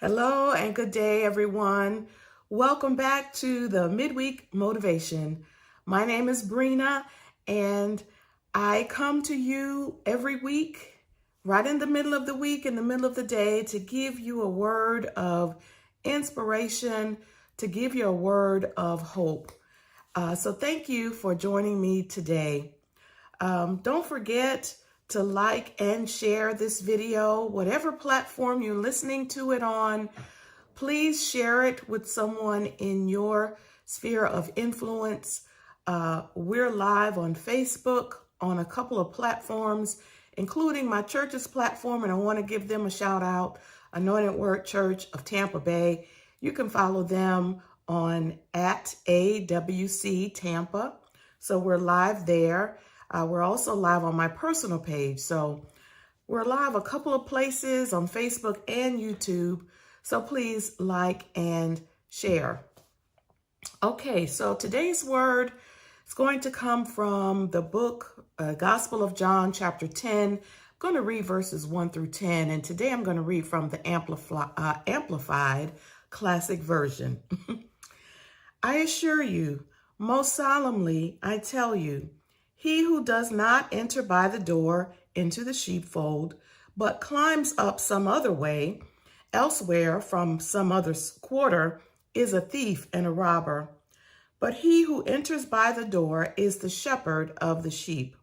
Hello and good day, everyone. Welcome back to the Midweek Motivation. My name is Brina, and I come to you every week, right in the middle of the week, in the middle of the day, to give you a word of inspiration, to give you a word of hope. So thank you for joining me today. Don't forget to like and share this video, whatever platform you're listening to it on. Please share it with someone in your sphere of influence. We're live on Facebook on a couple of platforms, including my church's platform, and I want to give them a shout out, Anointed Word Church of Tampa Bay. You can follow them on at AWC Tampa. So we're live there. We're also live on my personal page. So we're live a couple of places on Facebook and YouTube. So please like and share. Okay, so today's word is going to come from the book, Gospel of John, chapter 10. I'm going to read verses 1 through 10. And today I'm going to read from the Amplified Classic Version. I assure you, most solemnly, I tell you, he who does not enter by the door into the sheepfold, but climbs up some other way, elsewhere from some other quarter, is a thief and a robber. But he who enters by the door is the shepherd of the sheep.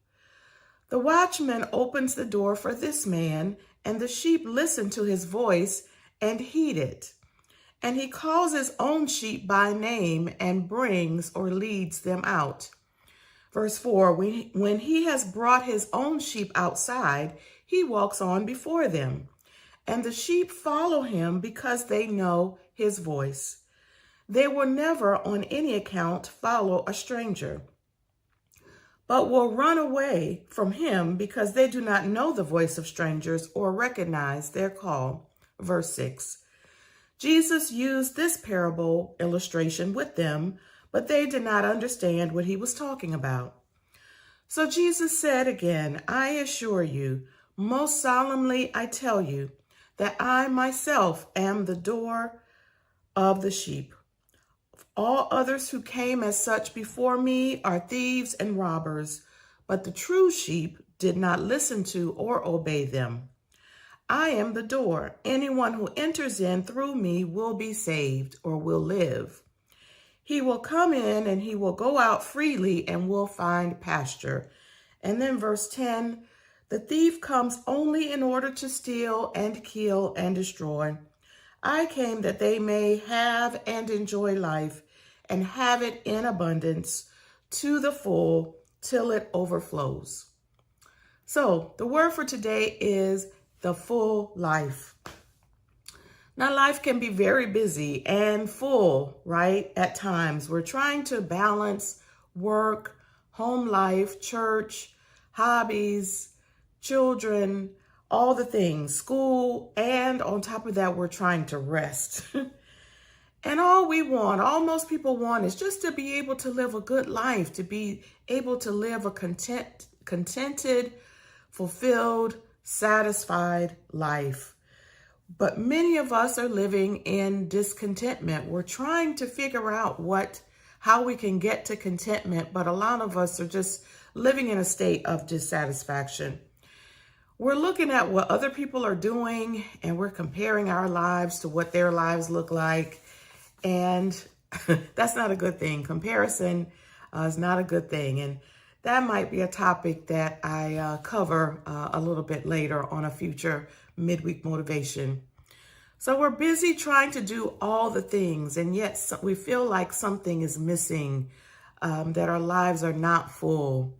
The watchman opens the door for this man, and the sheep listen to his voice and heed it. And he calls his own sheep by name and brings or leads them out. Verse 4, when he has brought his own sheep outside, he walks on before them. And the sheep follow him because they know his voice. They will never on any account follow a stranger, but will run away from him because they do not know the voice of strangers or recognize their call. Verse 6, Jesus used this parable illustration with them, but they did not understand what he was talking about. So Jesus said again, I assure you, most solemnly I tell you, that I myself am the door of the sheep. All others who came as such before me are thieves and robbers, but the true sheep did not listen to or obey them. I am the door. Anyone who enters in through me will be saved or will live. He will come in and he will go out freely and will find pasture. And then verse 10, the thief comes only in order to steal and kill and destroy. I came that they may have and enjoy life and have it in abundance to the full till it overflows. So the word for today is the full life. Now, life can be very busy and full, right? At times, we're trying to balance work, home life, church, hobbies, children, all the things, school, and on top of that, we're trying to rest. And all most people want is just to be able to live a good life, to be able to live a contented, fulfilled, satisfied life. But many of us are living in discontentment. We're trying to figure out how we can get to contentment, but a lot of us are just living in a state of dissatisfaction. We're looking at what other people are doing, and we're comparing our lives to what their lives look like. And that's not a good thing. Comparison is not a good thing. And that might be a topic that I cover a little bit later on a future midweek motivation. So we're busy trying to do all the things, and yet we feel like something is missing, that our lives are not full.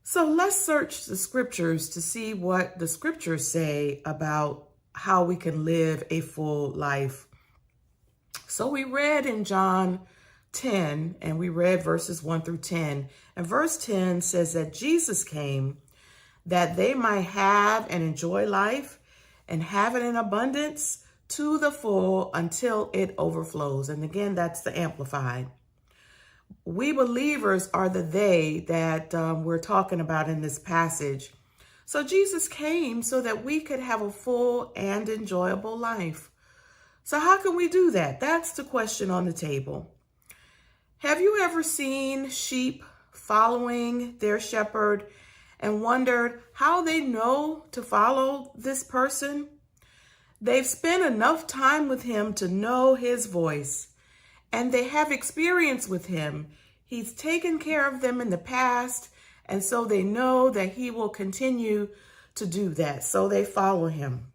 So let's search the scriptures to see what the scriptures say about how we can live a full life. So we read in John 10, and we read verses 1 through 10. And verse 10 says that Jesus came that they might have and enjoy life and have it in abundance to the full until it overflows. And again, that's the Amplified. We believers are the they that we're talking about in this passage. So Jesus came so that we could have a full and enjoyable life. So how can we do that? That's the question on the table. Have you ever seen sheep following their shepherd and wondered how they know to follow this person? They've spent enough time with him to know his voice, and they have experience with him. He's taken care of them in the past, and so they know that he will continue to do that. So they follow him.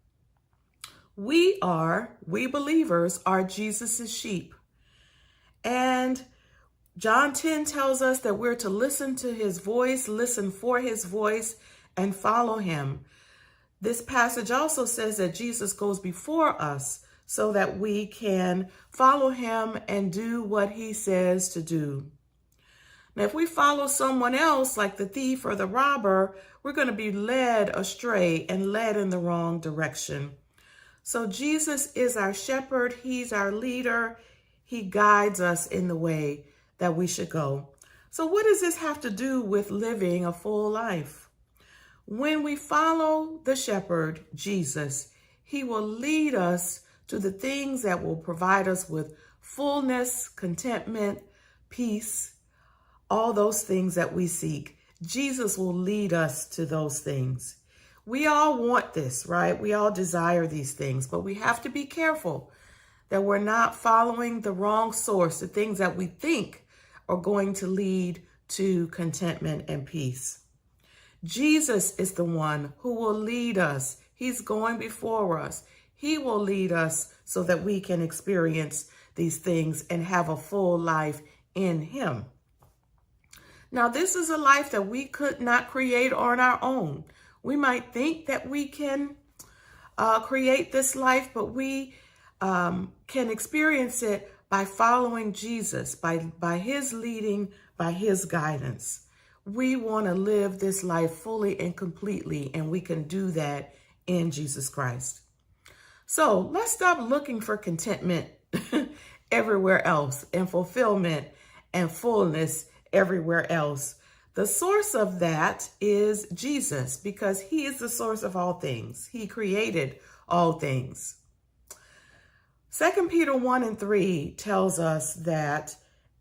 We believers are Jesus's sheep. And John 10 tells us that we're to listen to his voice, listen for his voice, and follow him. This passage also says that Jesus goes before us so that we can follow him and do what he says to do. Now, if we follow someone else, like the thief or the robber, we're going to be led astray and led in the wrong direction. So Jesus is our shepherd. He's our leader. He guides us in the way that we should go. So what does this have to do with living a full life? When we follow the shepherd, Jesus, he will lead us to the things that will provide us with fullness, contentment, peace, all those things that we seek. Jesus will lead us to those things. We all want this, right? We all desire these things, but we have to be careful that we're not following the wrong source, the things that we think are going to lead to contentment and peace. Jesus is the one who will lead us. He's going before us. He will lead us so that we can experience these things and have a full life in him. Now, this is a life that we could not create on our own. We might think that we can create this life, but we can experience it by following Jesus, by his leading, by his guidance. We want to live this life fully and completely, and we can do that in Jesus Christ. So let's stop looking for contentment everywhere else and fulfillment and fullness everywhere else. The source of that is Jesus, because he is the source of all things. He created all things. 2 Peter 1:3 tells us that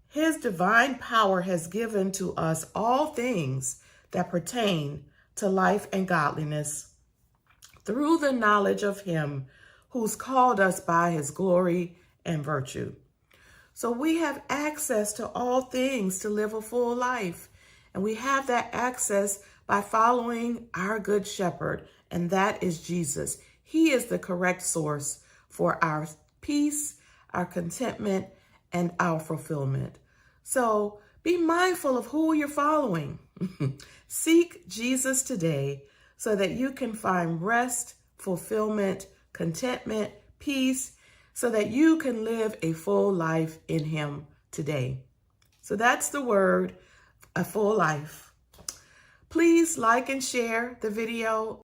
his divine power has given to us all things that pertain to life and godliness through the knowledge of him who's called us by his glory and virtue. So we have access to all things to live a full life. And we have that access by following our good shepherd, and that is Jesus. He is the correct source for our peace, our contentment, and our fulfillment. So be mindful of who you're following. Seek Jesus today so that you can find rest, fulfillment, contentment, peace, so that you can live a full life in him today. So that's the word, a full life. Please like and share the video.